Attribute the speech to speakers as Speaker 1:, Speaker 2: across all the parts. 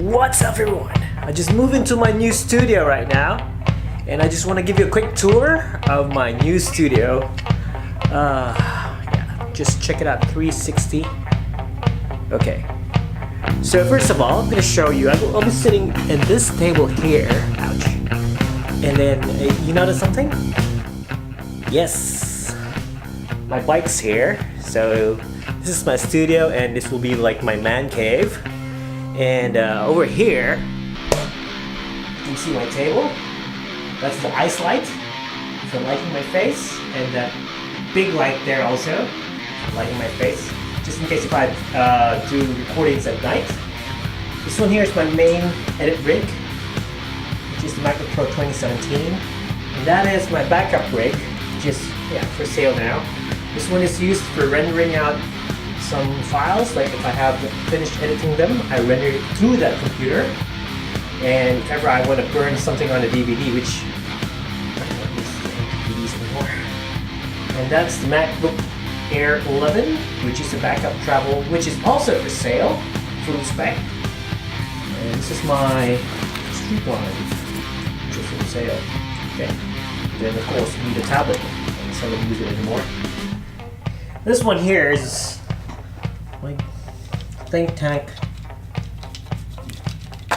Speaker 1: What's up everyone? I just moved into my new studio right now and I just want to give you a quick tour of my new studio. Yeah, just check it out, 360. Okay, so first of all I'm going to show you, I'll be sitting in this table here. Ouch. And then you notice something? Yes, my bike's here. So this is my studio and this will be like my man cave. And over here, you can see my table. That's the ice light for lighting my face, and that big light there also lighting my face, just in case if I do recordings at night. This one here is my main edit rig, which is the MacBook Pro 2017, and that is my backup rig, which is for sale now. This one is used for rendering out some files, like if I have finished editing them, I render it through that computer. And if ever I want to burn something on a DVD, which I don't use DVDs anymore. And that's the MacBook Air 11, which is a backup travel, which is also for sale, full spec. And this is my Streetline, which is for sale. Okay. Then of course we need a tablet, and so I don't use it anymore. This one here is my think tank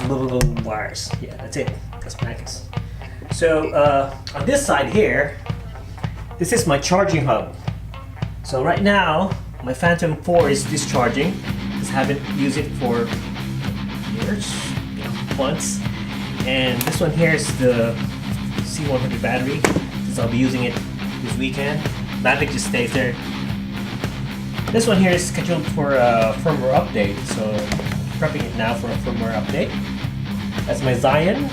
Speaker 1: little wires. Yeah, that's it. That's Mac's. So on this side here, this is my charging hub. So right now my Phantom 4 is discharging. Just haven't used it for years, months. And this one here is the C100 battery, since I'll be using it this weekend. Battery just stays there. This one here is scheduled for a firmware update, so prepping it now for a firmware update. That's my Zion.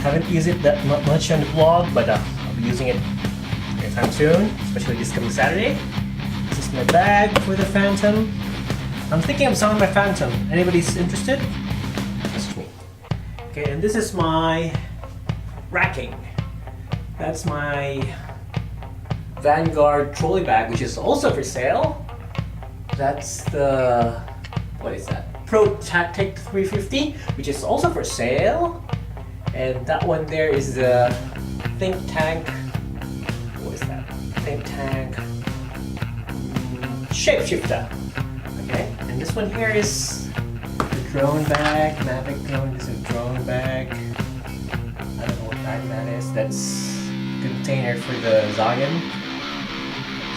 Speaker 1: Haven't used it that much on the vlog, but I'll be using it anytime soon, especially this coming Saturday. This is my bag for the Phantom. I'm thinking of selling my Phantom. Anybody's interested? Message me. Okay, and this is my racking. That's my Vanguard trolley bag, which is also for sale. That's the, what is that? Pro Tactic 350, which is also for sale. And that one there is the Think Tank, what is that? Think Tank Shapeshifter. Okay, and this one here is the drone bag, Mavic drone. This is a drone bag. I don't know what bag that is. That's container for the Zion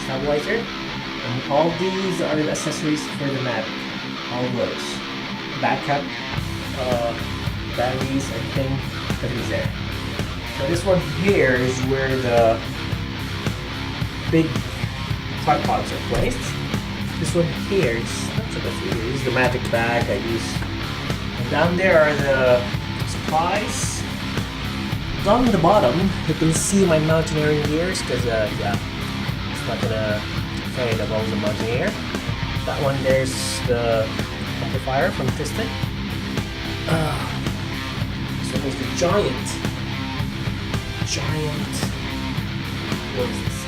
Speaker 1: stabilizer, and all these are the accessories for the Mavic. All those backup batteries, everything is there. So this one here is where the big tripods are placed. This one here is not supposed to be here. This is the Mavic bag I use. And down there are the supplies. Down the bottom, you can see my mountaineering gears, because it's not gonna fade of all the mountaineer. That one there's the amplifier from Piston. So there's the giant, what is this?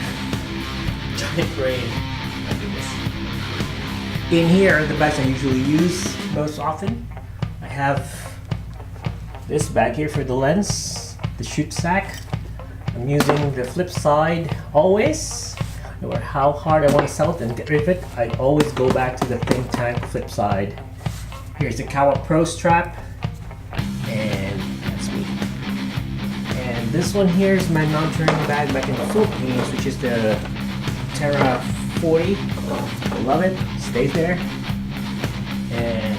Speaker 1: Giant brain. My goodness. In here are the bags I usually use most often. I have this bag here for the lens, the shoot sack. I'm using the flip side always. No matter how hard I want to sell it and get rid of it, I always go back to the Think Tank flip side. Here's the Kawa Pro strap, and that's me. And this one here is my mountaineering bag back in the Philippines, which is the Terra 40. I love it, stays there. And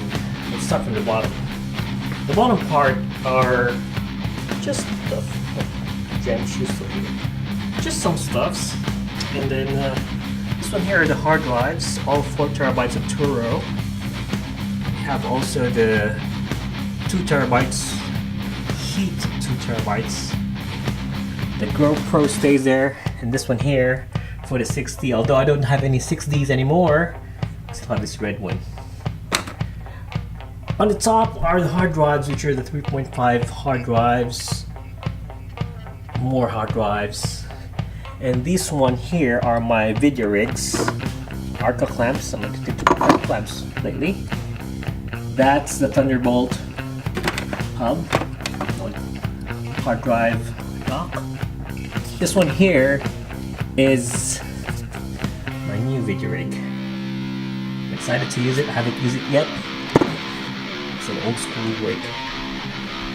Speaker 1: let's start from the bottom. The bottom part are just the gem shoes for here. Just some stuffs. And then this one here are the hard drives, all 4 terabytes of Turo. We have also the 2 terabytes heat, 2 terabytes. The GoPro stays there, and this one here for the 6D, although I don't have any 6Ds anymore, I still have this red one. On the top are the hard drives, which are the 3.5 hard drives, more hard drives. And these one here are my video rigs, Arca clamps. I'm addicted to Arca clamps lately. that's the Thunderbolt hub, hard drive dock. This one here is my new video rig. I'm excited to use it. I haven't used it yet. It's an old school rig.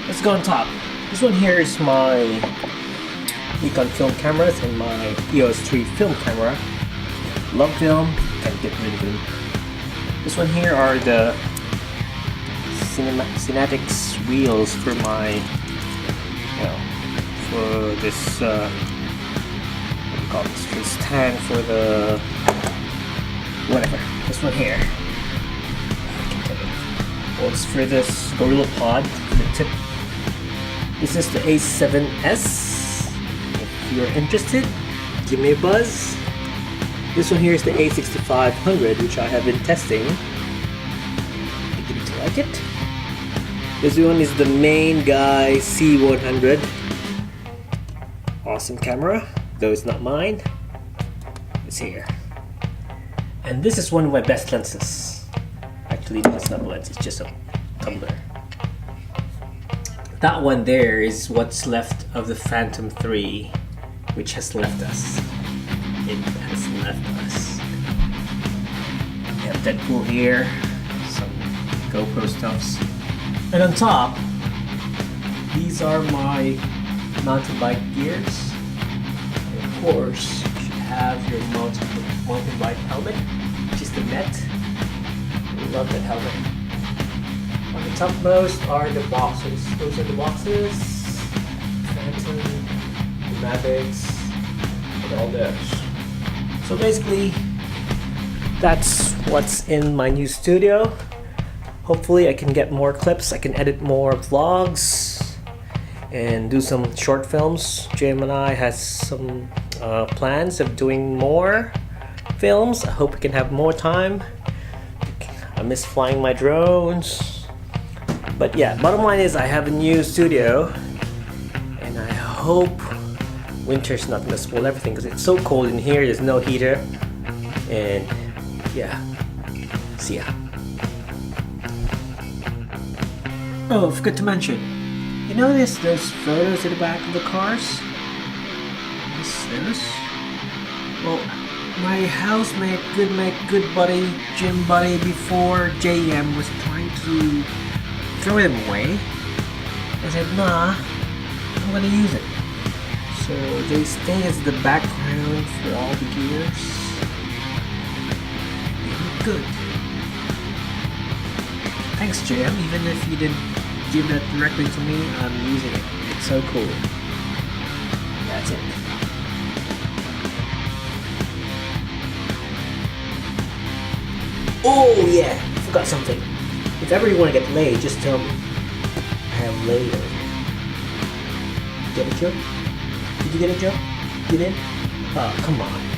Speaker 1: Let's go on top. This one here is my Nikon film cameras and my EOS 3 film camera. Love film, can't get rid of them. This one here are the Cinematics wheels for my, for this, what do you call this? For stand for the, whatever. This one here. I can tell you. Well, it's for this Gorilla Pod, the tip. This is the A7S. If you're interested, give me a buzz. This one here is the A6500, which I have been testing. Beginning to like it. This one is the main guy C100. Awesome camera, though it's not mine. It's here. And this is one of my best lenses. Actually, no, it's not a lens, it's just a tumbler. That one there is what's left of the Phantom 3, which has left us. It has left us. We have Deadpool here, some GoPro stuffs. And on top, these are my mountain bike gears. And of course, you should have your mountain bike helmet, which is the Met. Love that helmet. On the topmost are the boxes. Those are the boxes. Phantom, the Mavics, and all those. So basically, that's what's in my new studio. Hopefully I can get more clips, I can edit more vlogs, and do some short films. JM and I has some plans of doing more films. I hope we can have more time. I miss flying my drones. But yeah, bottom line is I have a new studio, and I hope winter's not gonna spoil everything because it's so cold in here. There's no heater, and yeah, see ya. Oh, I forgot to mention, you notice those photos at the back of the cars? Those? Well, my housemate, good buddy, gym buddy before JM was trying to throw them away. I said, nah, I'm gonna use it. So they stay as the background for all the gears. They look good. Thanks, JM, even if you didn't give that directly to me, I'm using it. It's so cool. That's it. Oh yeah, forgot something. If ever you want to get laid, just tell me. I have laid over here. Get a joke? Did you get a joke? You did? Oh, come on.